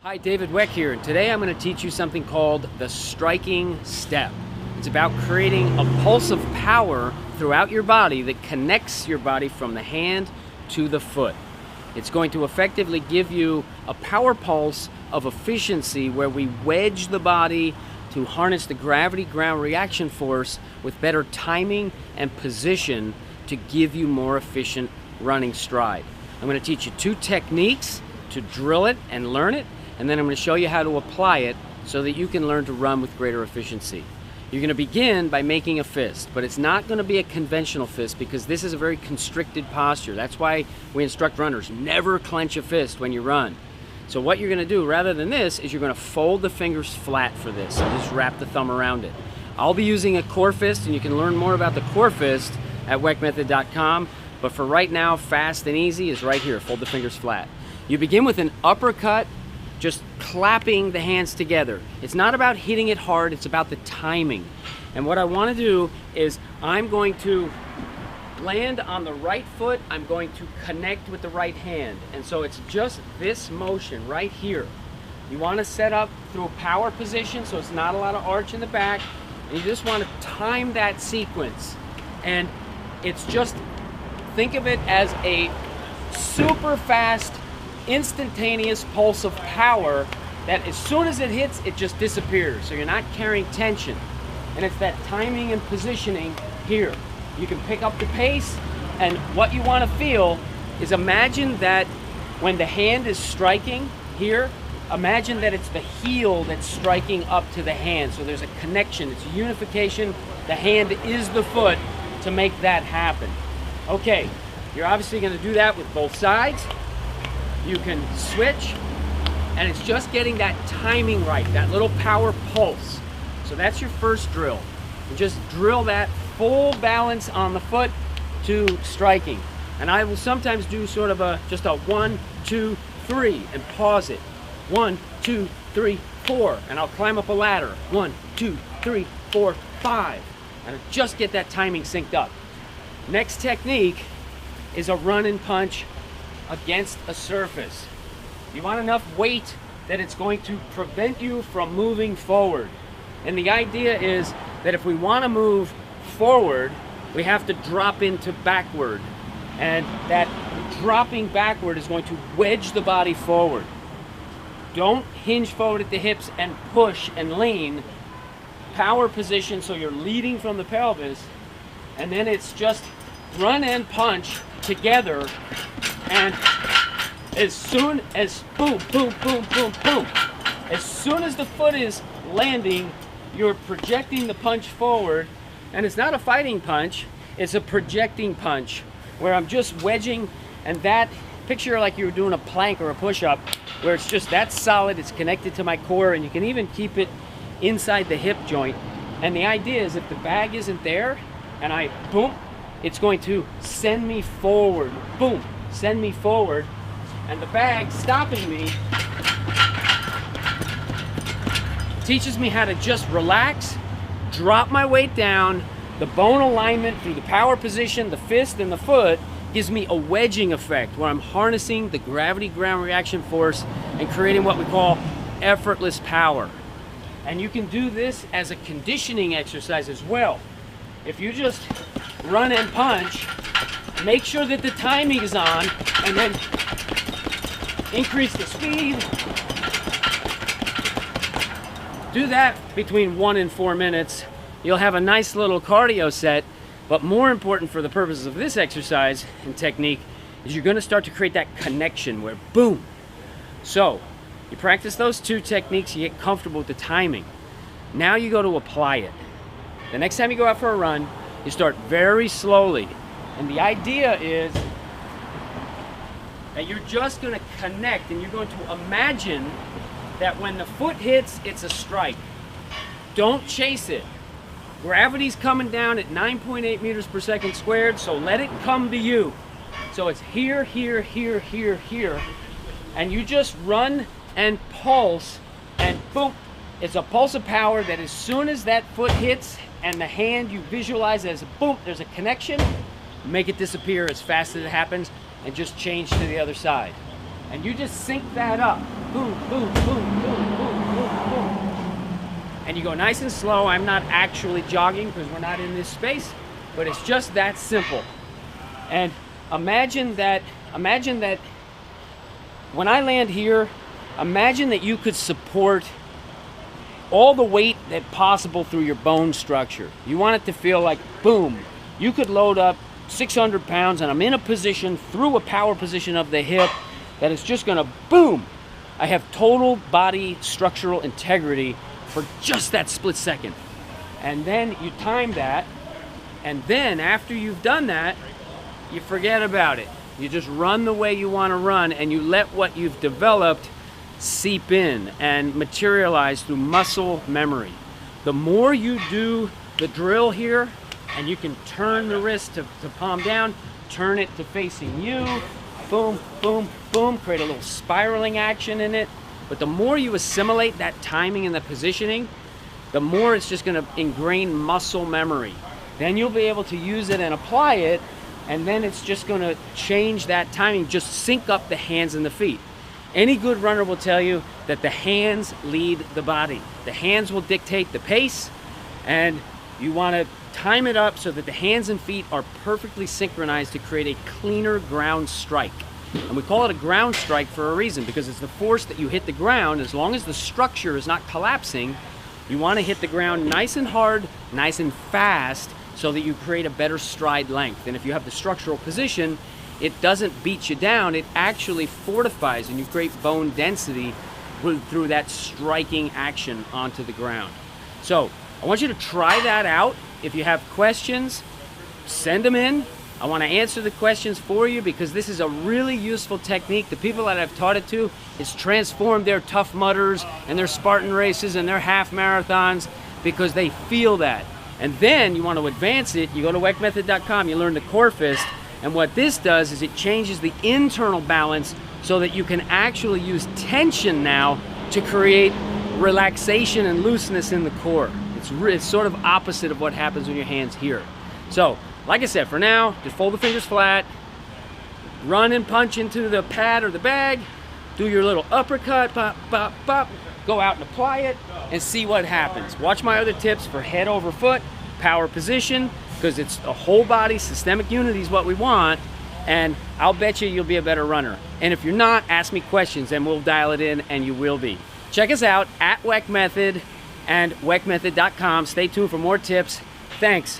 Hi, David Weck here, and today I'm going to teach you something called the striking step. It's about creating a pulse of power throughout your body that connects your body from the hand to the foot. It's going to effectively give you a power pulse of efficiency where we wedge the body to harness the gravity-ground reaction force with better timing and position to give you more efficient running stride. I'm going to teach you two techniques to drill it and learn it, and then I'm going to show you how to apply it so that you can learn to run with greater efficiency. You're going to begin by making a fist, but it's not going to be a conventional fist because this is a very constricted posture. That's why we instruct runners, never clench a fist when you run. So what you're going to do rather than this is you're going to fold the fingers flat for this and just wrap the thumb around it. I'll be using a core fist, and you can learn more about the core fist at weckmethod.com, but for right now, fast and easy is right here. Fold the fingers flat. You begin with an uppercut, just clapping the hands together. It's not about hitting it hard, it's about the timing. And what I want to do is I'm going to land on the right foot, I'm going to connect with the right hand. And so it's just this motion right here. You want to set up through a power position so it's not a lot of arch in the back, and you just want to time that sequence. And it's just, think of it as a super fast, instantaneous pulse of power that as soon as it hits, it just disappears. So you're not carrying tension. And it's that timing and positioning here. You can pick up the pace, and what you want to feel is imagine that when the hand is striking here, imagine that it's the heel that's striking up to the hand. So there's a connection, it's unification. The hand is the foot to make that happen. Okay, you're obviously going to do that with both sides. You can switch, and it's just getting that timing right, that little power pulse. So that's your first drill. And just drill that full balance on the foot to striking. And I will sometimes do sort of just a 1, 2, 3 and pause it. 1, 2, 3, 4, and I'll climb up a ladder. 1, 2, 3, 4, 5, and I'll just get that timing synced up. Next technique is a run and punch against a surface. You want enough weight that it's going to prevent you from moving forward. And the idea is that if we want to move forward, we have to drop into backward. And that dropping backward is going to wedge the body forward. Don't hinge forward at the hips and push and lean. Power position so you're leading from the pelvis, and then it's just run and punch together. And as soon as boom, boom, boom, boom, boom, as soon as the foot is landing, you're projecting the punch forward. And it's not a fighting punch, it's a projecting punch where I'm just wedging, and that picture like you were doing a plank or a push-up where it's just that solid, it's connected to my core, and you can even keep it inside the hip joint. And the idea is if the bag isn't there and I boom, it's going to send me forward, boom, send me forward, and the bag stopping me teaches me how to just relax, drop my weight down. The bone alignment through the power position, the fist and the foot gives me a wedging effect where I'm harnessing the gravity-ground reaction force and creating what we call effortless power. And you can do this as a conditioning exercise as well. If you just run and punch, make sure that the timing is on, and then increase the speed. Do that between 1 and 4 minutes. You'll have a nice little cardio set, but more important for the purposes of this exercise and technique is you're going to start to create that connection where boom. So you practice those two techniques, you get comfortable with the timing. Now you go to apply it. The next time you go out for a run, you start very slowly. And the idea is that you're just going to connect, and you're going to imagine that when the foot hits, it's a strike. Don't chase it. Gravity's coming down at 9.8 meters per second squared, so let it come to you. So it's here, here, here, here, here, and you just run and pulse, and boom, it's a pulse of power that as soon as that foot hits and the hand you visualize as boom, there's a connection, make it disappear as fast as it happens, and just change to the other side. And you just sync that up. Boom, boom, boom, boom, boom, boom, boom. And you go nice and slow. I'm not actually jogging because we're not in this space, but it's just that simple. And imagine that when I land here, imagine that you could support all the weight that possible through your bone structure. You want it to feel like, boom, you could load up 600 pounds and I'm in a position through a power position of the hip that is just gonna boom. I have total body structural integrity for just that split second. And then you time that, and then after you've done that, you forget about it. You just run the way you wanna run, and you let what you've developed seep in and materialize through muscle memory. The more you do the drill here, and you can turn the wrist to palm down, turn it to facing you, boom, boom, boom, create a little spiraling action in it. But the more you assimilate that timing and the positioning, the more it's just gonna ingrain muscle memory. Then you'll be able to use it and apply it, and then it's just gonna change that timing, just sync up the hands and the feet. Any good runner will tell you that the hands lead the body. The hands will dictate the pace, and you wanna time it up so that the hands and feet are perfectly synchronized to create a cleaner ground strike. And we call it a ground strike for a reason, because it's the force that you hit the ground. As long as the structure is not collapsing, you want to hit the ground nice and hard, nice and fast, so that you create a better stride length. And if you have the structural position, it doesn't beat you down, it actually fortifies, and you create bone density through that striking action onto the ground. So I want you to try that out. If you have questions, send them in. I want to answer the questions for you, because this is a really useful technique. The people that I've taught it to, it's transformed their Tough Mudders and their Spartan races and their half marathons, because they feel that. And then you want to advance it, you go to weckmethod.com, you learn the core fist, and what this does is it changes the internal balance so that you can actually use tension now to create relaxation and looseness in the core. It's sort of opposite of what happens when your hand's here. So, like I said, for now, just fold the fingers flat, run and punch into the pad or the bag, do your little uppercut, pop, pop, pop, go out and apply it, and see what happens. Watch my other tips for head over foot, power position, because it's a whole body, systemic unity is what we want, and I'll bet you'll be a better runner. And if you're not, ask me questions and we'll dial it in, and you will be. Check us out at Weck Method and weckmethod.com. Stay tuned for more tips. Thanks.